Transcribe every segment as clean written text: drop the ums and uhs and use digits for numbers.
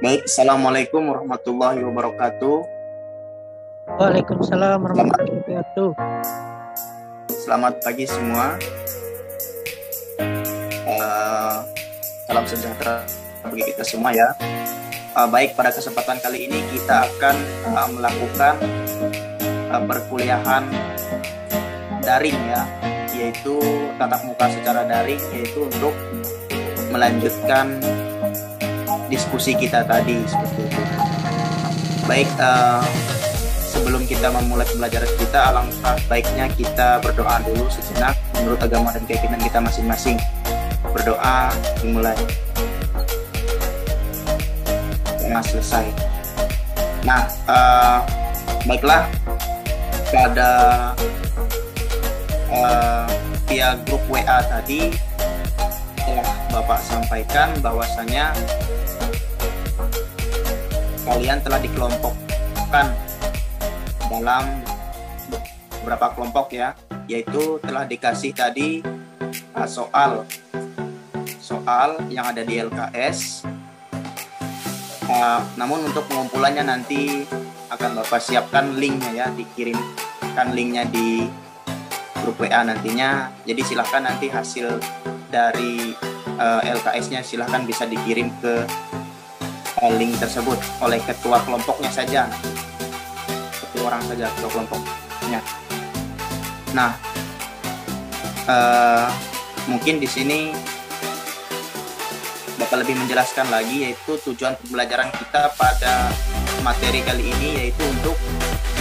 Baik, Assalamualaikum warahmatullahi wabarakatuh. Waalaikumsalam warahmatullahi wabarakatuh. Selamat pagi semua. Salam sejahtera bagi kita semua ya. Baik, pada kesempatan kali ini kita akan melakukan perkuliahan daring ya, yaitu tatap muka secara daring, yaitu untuk melanjutkan diskusi kita tadi seperti itu. Baik, sebelum kita memulai pembelajaran kita, alangkah baiknya kita berdoa dulu sejenak menurut agama dan keyakinan kita masing-masing. Berdoa dimulai. Nah, selesai. Nah, baiklah, pada via grup WA tadi telah Bapak sampaikan bahwasanya kalian telah dikelompokkan dalam beberapa kelompok ya, yaitu telah dikasih tadi soal yang ada di LKS. Namun untuk pengumpulannya nanti akan Bapak siapkan linknya ya, dikirimkan linknya di grup WA nantinya. Jadi silahkan nanti hasil dari LKS-nya silahkan bisa dikirim ke link tersebut oleh ketua kelompoknya saja, ketua orang saja, ketua kelompoknya. Nah, mungkin di sini bakal lebih menjelaskan lagi, yaitu tujuan pembelajaran kita pada materi kali ini, yaitu untuk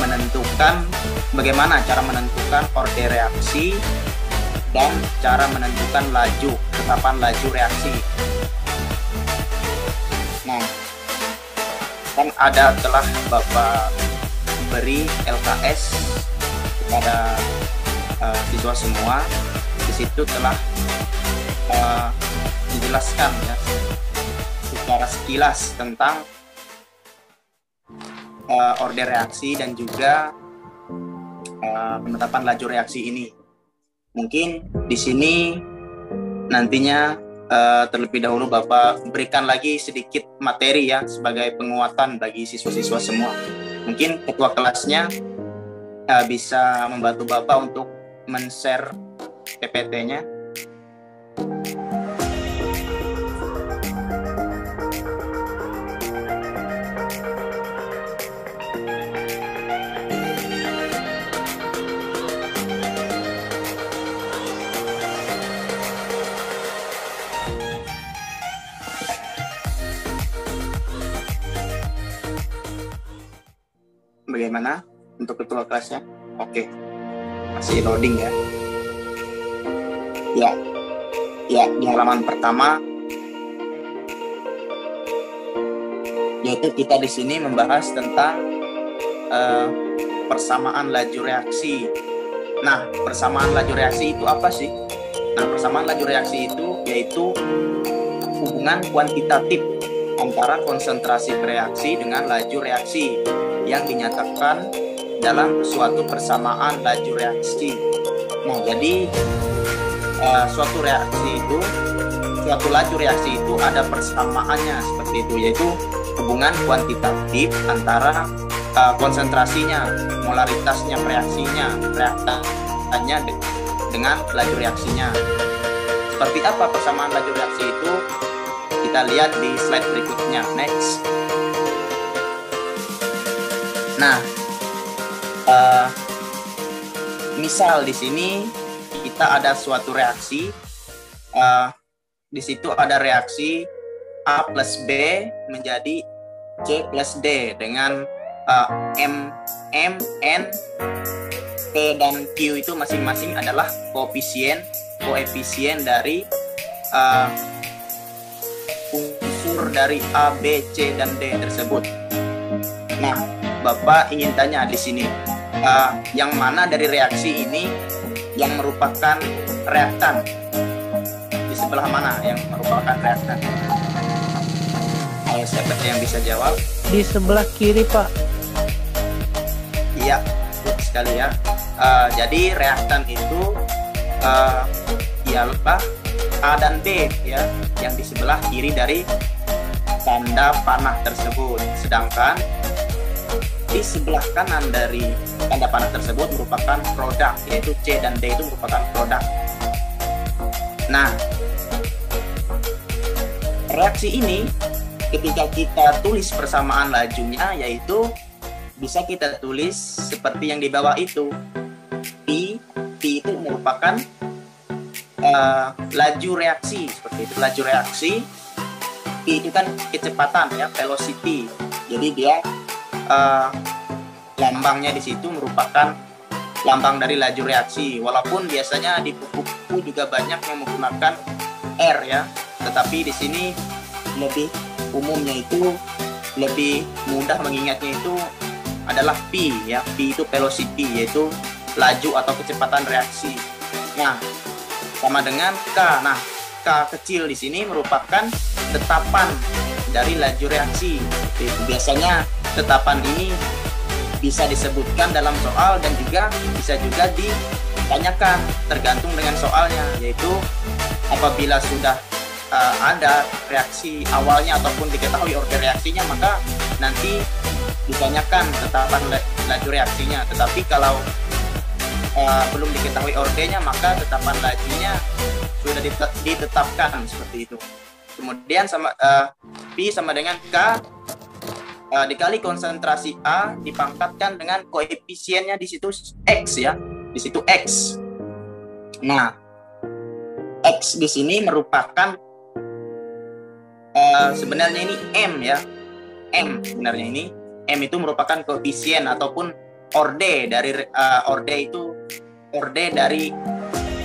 menentukan bagaimana cara menentukan order reaksi dan cara menentukan ketetapan laju reaksi. Nah, kan telah Bapak beri LKS kepada siswa semua. Di situ telah dijelaskan ya secara sekilas tentang order reaksi dan juga penetapan laju reaksi ini. Mungkin di sini nantinya terlebih dahulu Bapak berikan lagi sedikit materi ya sebagai penguatan bagi siswa-siswa semua. Mungkin ketua kelasnya bisa membantu Bapak untuk men-share PPT-nya. Bagaimana untuk ketua kelasnya? Oke, masih loading ya. Ya, di halaman pertama, yaitu kita di sini membahas tentang persamaan laju reaksi. Nah, persamaan laju reaksi itu apa sih? Nah, persamaan laju reaksi itu yaitu hubungan kuantitatif antara konsentrasi reaksi dengan laju reaksi yang dinyatakan dalam suatu persamaan laju reaksi. Nah, jadi suatu laju reaksi itu ada persamaannya seperti itu, yaitu hubungan kuantitatif antara konsentrasinya, molaritasnya, reaktannya dengan laju reaksinya. Seperti apa persamaan laju reaksi itu? Kita lihat di slide berikutnya. Next. Nah, misal di sini kita ada suatu reaksi, di situ ada reaksi A plus B menjadi C plus D dengan M, N, P dan Q itu masing-masing adalah koefisien dari unsur dari A, B, C dan D tersebut. Nah, Bapak ingin tanya di sini, yang mana dari reaksi ini yang merupakan reaktan? Di sebelah mana yang merupakan reaktan? Ayo, siapa yang bisa jawab? Di sebelah kiri, Pak. Iya, betul sekali ya. Jadi reaktan itu ialah A dan B ya, yang di sebelah kiri dari tanda panah tersebut. Sedangkan di sebelah kanan dari tanda panah tersebut merupakan produk, yaitu C dan D itu merupakan produk. Nah, reaksi ini ketika kita tulis persamaan lajunya, yaitu bisa kita tulis seperti yang di bawah itu. P itu merupakan laju reaksi, seperti itu. Laju reaksi, P itu kan kecepatan ya, velocity. Jadi dia lambangnya di situ merupakan lambang dari laju reaksi. Walaupun biasanya di buku-buku juga banyak yang menggunakan R ya, tetapi di sini lebih umumnya itu lebih mudah mengingatnya itu adalah P ya. P itu velocity, yaitu laju atau kecepatan reaksi. Nah, sama dengan K. Nah, K kecil di sini merupakan tetapan dari laju reaksi. Biasanya tetapan ini bisa disebutkan dalam soal dan juga bisa juga ditanyakan tergantung dengan soalnya, yaitu apabila sudah ada reaksi awalnya ataupun diketahui order reaksinya, maka nanti ditanyakan tetapan laju reaksinya. Tetapi kalau belum diketahui ordernya, maka tetapan lajunya sudah ditetapkan seperti itu. Kemudian P sama dengan K dikali konsentrasi A dipangkatkan dengan koefisiennya di situ X ya, di situ X. Nah, X di sini merupakan sebenarnya ini M ya, M sebenarnya ini M itu merupakan koefisien ataupun orde dari orde dari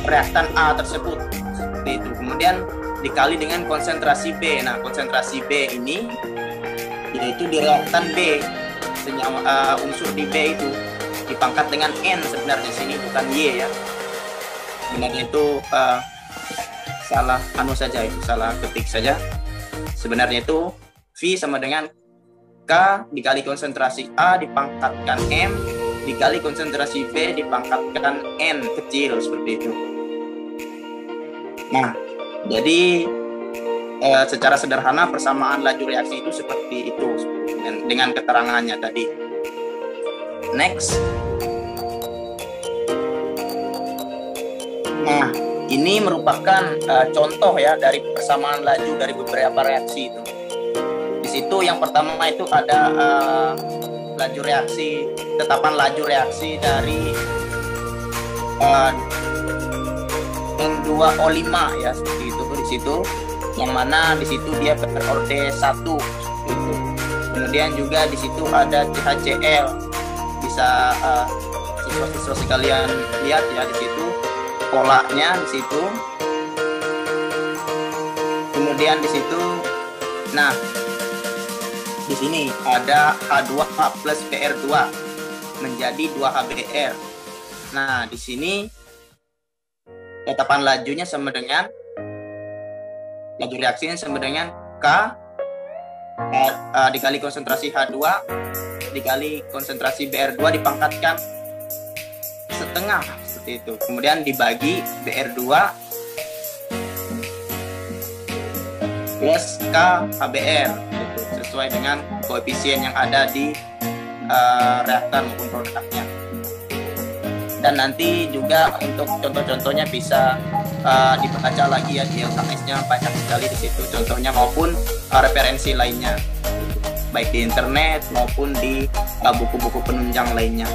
reaktan A tersebut seperti itu. Kemudian dikali dengan konsentrasi B. Nah, konsentrasi B ini yaitu di reaktan B, unsur di B itu dipangkat dengan N sebenarnya sini, bukan Y ya. Sebenarnya itu salah saja itu, salah ketik saja. Sebenarnya itu V sama dengan K dikali konsentrasi A dipangkatkan M dikali konsentrasi B dipangkatkan N kecil seperti itu. Nah, jadi secara sederhana persamaan laju reaksi itu seperti itu dengan keterangannya tadi. Next. Nah, ini merupakan contoh ya dari persamaan laju dari beberapa reaksi itu. Di situ yang pertama itu ada laju reaksi, tetapan laju reaksi dari N2O5 ya, seperti itu di situ. Yang mana di situ dia berorde 1 gitu. Kemudian juga di situ ada CHCl. Bisa siswa-siswa sekalian lihat ya di situ polanya di situ. Kemudian di situ nah di sini ada H2 plus Br2 menjadi 2HBr. Nah, di sini tetapan lajunya sama dengan laju reaksinya sama dengan K dikali konsentrasi H2 dikali konsentrasi Br2 dipangkatkan setengah seperti itu. Kemudian dibagi Br2 plus K HBr gitu, sesuai dengan koefisien yang ada di reaktan maupun produknya. Dan nanti juga untuk contoh-contohnya bisa dibaca lagi ya di LKS-nya, banyak sekali di situ contohnya maupun referensi lainnya, baik di internet maupun di buku-buku penunjang lainnya.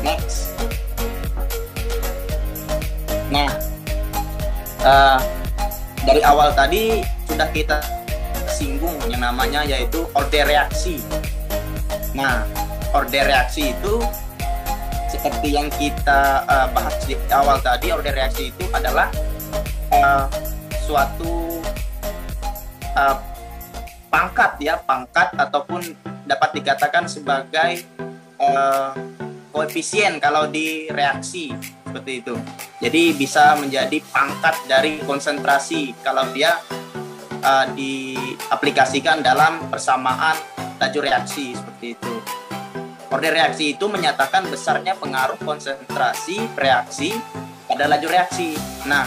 Next. Nah, dari awal tadi sudah kita singgung yang namanya yaitu order reaksi. Nah, order reaksi itu seperti yang kita bahas di awal tadi, order reaksi itu adalah suatu pangkat ataupun dapat dikatakan sebagai koefisien kalau di reaksi seperti itu. Jadi bisa menjadi pangkat dari konsentrasi kalau dia diaplikasikan dalam persamaan laju reaksi seperti itu. Order reaksi itu menyatakan besarnya pengaruh konsentrasi reaksi pada laju reaksi. Nah,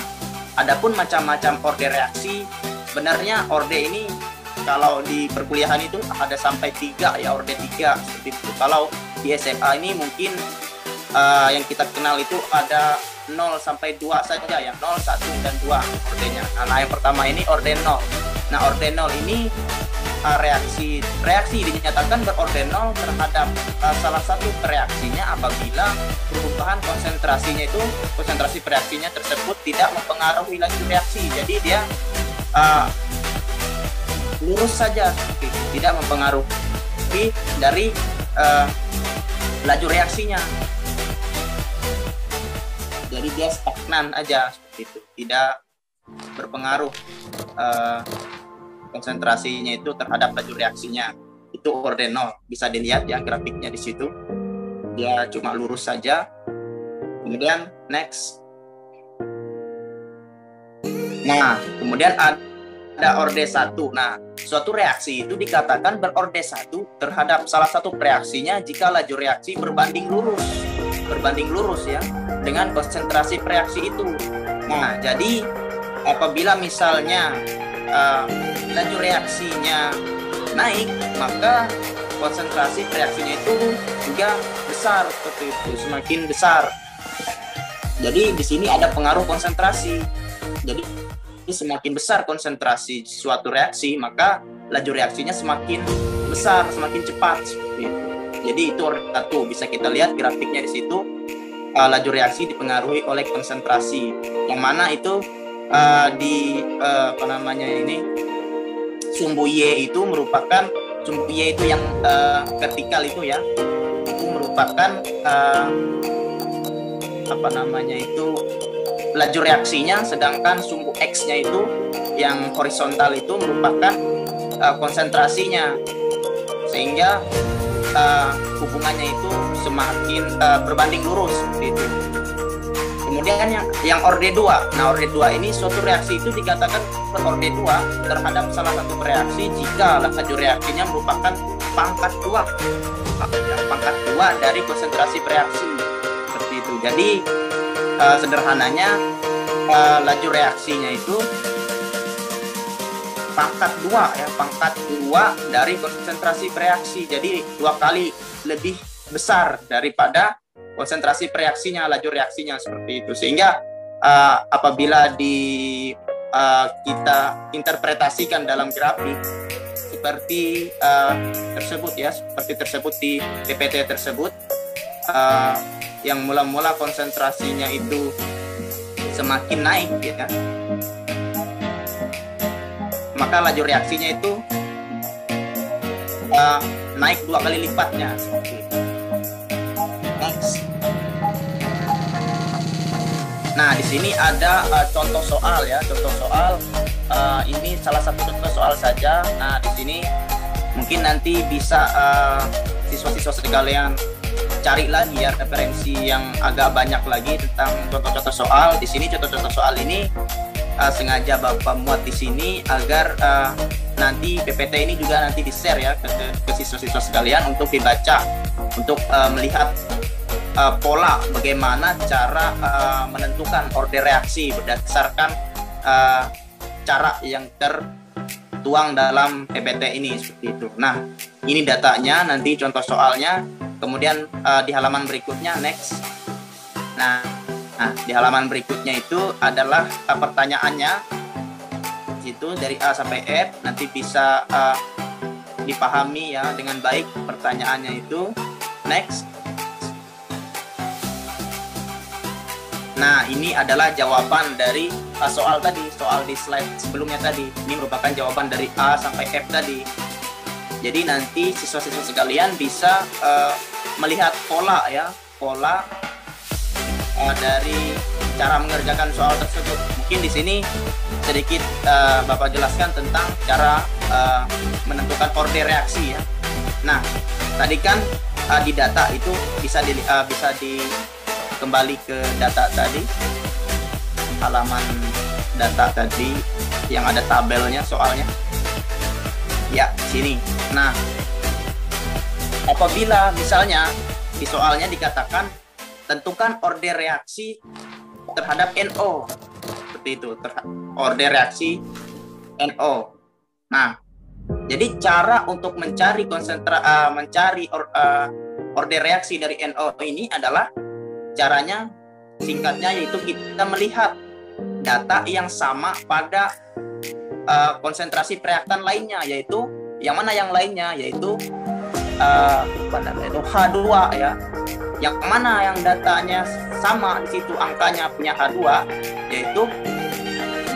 adapun macam-macam order reaksi, sebenarnya order ini kalau di perkuliahan itu ada sampai 3 ya, orde 3 seperti itu. Kalau di SMA ini mungkin yang kita kenal itu ada 0 sampai 2 saja ya, 0, 1, dan 2 ordenya. Nah, yang pertama ini orde 0. Nah, orde 0 ini reaksi dinyatakan berorde 0 terhadap salah satu reaksinya apabila perubahan konsentrasi reaksinya tersebut tidak mempengaruhi laju reaksi. Jadi dia lurus saja, tidak mempengaruhi dari laju reaksinya. Jadi dia stagnan aja seperti itu, tidak berpengaruh konsentrasinya itu terhadap laju reaksinya. Itu orde 0. Bisa dilihat ya grafiknya di situ. Dia cuma lurus saja. Kemudian next. Nah, kemudian ada orde 1. Nah, suatu reaksi itu dikatakan berorde 1 terhadap salah satu reaksinya jika laju reaksi berbanding lurus ya dengan konsentrasi reaksi itu. Nah, jadi apabila misalnya laju reaksinya naik, maka konsentrasi reaksinya itu juga besar seperti itu, semakin besar. Jadi di sini ada pengaruh konsentrasi. Jadi semakin besar konsentrasi suatu reaksi, maka laju reaksinya semakin besar, semakin cepat seperti itu. Jadi itu orde 1, bisa kita lihat grafiknya di situ. Laju reaksi dipengaruhi oleh konsentrasi, yang mana itu sumbu Y itu merupakan sumbu Y itu yang vertikal itu ya, itu merupakan laju reaksinya, sedangkan sumbu X-nya itu yang horizontal itu merupakan konsentrasinya, sehingga hubungannya itu semakin berbanding lurus seperti itu. Kemudian yang orde 2. Nah, orde 2 ini suatu reaksi itu dikatakan berorde 2 terhadap salah satu reaksi jika laju reaksinya merupakan pangkat 2 dari konsentrasi reaksi seperti itu. Jadi sederhananya laju reaksinya itu pangkat 2 dari konsentrasi reaksi. Jadi 2 kali lebih besar daripada konsentrasi reaksinya, laju reaksinya seperti itu. Sehingga apabila kita interpretasikan dalam grafik seperti tersebut di PPT tersebut, yang mula-mula konsentrasinya itu semakin naik ya, maka laju reaksinya itu naik 2 kali lipatnya seperti itu. Next. Nah, di sini ada contoh soal ya, ini salah satu contoh soal saja. Nah, di sini mungkin nanti bisa siswa-siswa sekalian cari lagi ya referensi yang agak banyak lagi tentang contoh-contoh soal. Di sini contoh-contoh soal ini sengaja Bapak muat di sini agar nanti PPT ini juga nanti di-share ya ke siswa-siswa sekalian untuk dibaca, untuk melihat pola bagaimana cara menentukan orde reaksi berdasarkan cara yang tertuang dalam PPT ini seperti itu. Nah, ini datanya, nanti contoh soalnya, kemudian di halaman berikutnya next. Nah, di halaman berikutnya itu adalah pertanyaannya, itu dari A sampai F, nanti bisa dipahami ya dengan baik pertanyaannya itu. Next. Nah, ini adalah jawaban dari soal tadi, soal di slide sebelumnya tadi. Ini merupakan jawaban dari A sampai F tadi. Jadi nanti siswa-siswa sekalian bisa melihat pola ya, pola dari cara mengerjakan soal tersebut. Mungkin di sini sedikit Bapak jelaskan tentang cara menentukan orde reaksi ya. Nah, tadi kan di data itu bisa kembali ke data tadi, halaman data tadi yang ada tabelnya soalnya ya, sini. Nah, apabila misalnya di soalnya dikatakan tentukan orde reaksi terhadap NO seperti itu, orde reaksi NO. Nah, Jadi cara untuk mencari order reaksi dari NO ini adalah caranya singkatnya yaitu kita melihat data yang sama pada konsentrasi reaktan lainnya, yaitu yang mana yang lainnya yaitu H2 ya. Yang mana yang datanya sama di situ angkanya punya H2 yaitu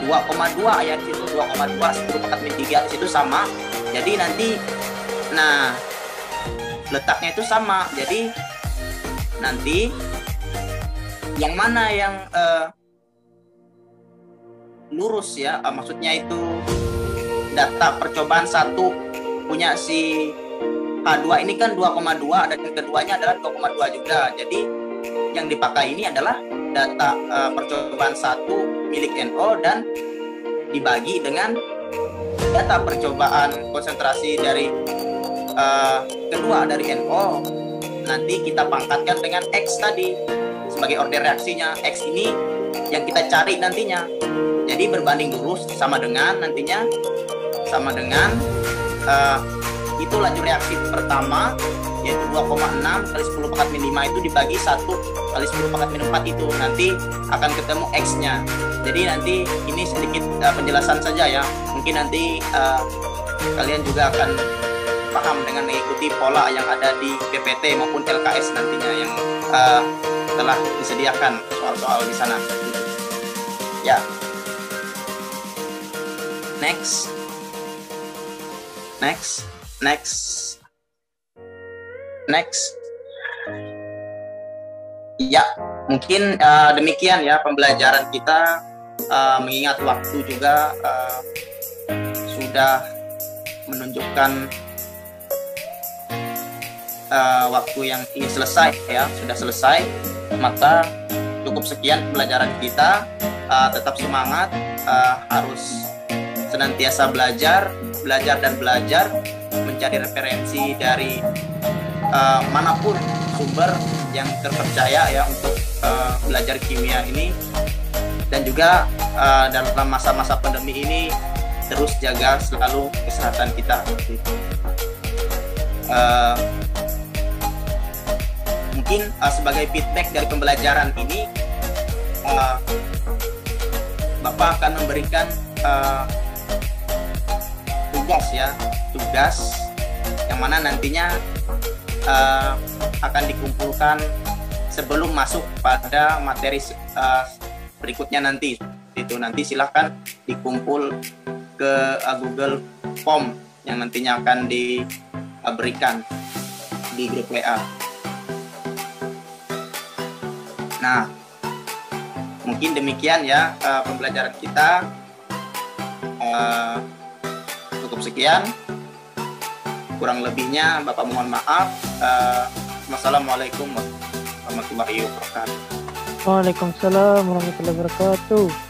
2,2 ya, di situ 2,2 10/3 di situ sama. Jadi nanti letaknya itu sama. Jadi nanti yang mana yang lurus ya, maksudnya itu data percobaan 1 punya si H2 ini kan 2,2 dan yang keduanya adalah 2,2 juga. Jadi yang dipakai ini adalah data percobaan 1 milik NO dan dibagi dengan data percobaan konsentrasi dari kedua dari NO. Nanti kita pangkatkan dengan X tadi sebagai order reaksinya. X ini yang kita cari nantinya. Jadi berbanding lurus sama dengan itu laju reaksi pertama yaitu 2,6 kali 10⁻⁵ itu dibagi 1 kali 10⁻⁴ itu nanti akan ketemu X-nya. Jadi nanti ini sedikit penjelasan saja ya. Mungkin nanti kalian juga akan paham dengan mengikuti pola yang ada di PPT maupun LKS nantinya yang telah disediakan soal-soal di sana. Ya. Next. Ya, mungkin demikian ya pembelajaran kita, mengingat waktu juga sudah menunjukkan waktu yang ingin selesai ya, sudah selesai. Maka cukup sekian pembelajaran kita. Tetap semangat, harus senantiasa belajar mencari referensi dari manapun sumber yang terpercaya ya untuk belajar kimia ini. Dan juga dalam masa-masa pandemi ini terus jaga selalu kesehatan kita. Mungkin sebagai feedback dari pembelajaran ini, Bapak akan memberikan tugas yang mana nantinya akan dikumpulkan sebelum masuk pada materi berikutnya nanti. Itu nanti silahkan dikumpul ke Google Form yang nantinya akan diberikan di grup WA. Nah, mungkin demikian ya pembelajaran kita. Cukup sekian, kurang lebihnya Bapak mohon maaf. Wassalamualaikum warahmatullahi wabarakatuh. Waalaikumsalam warahmatullahi wabarakatuh.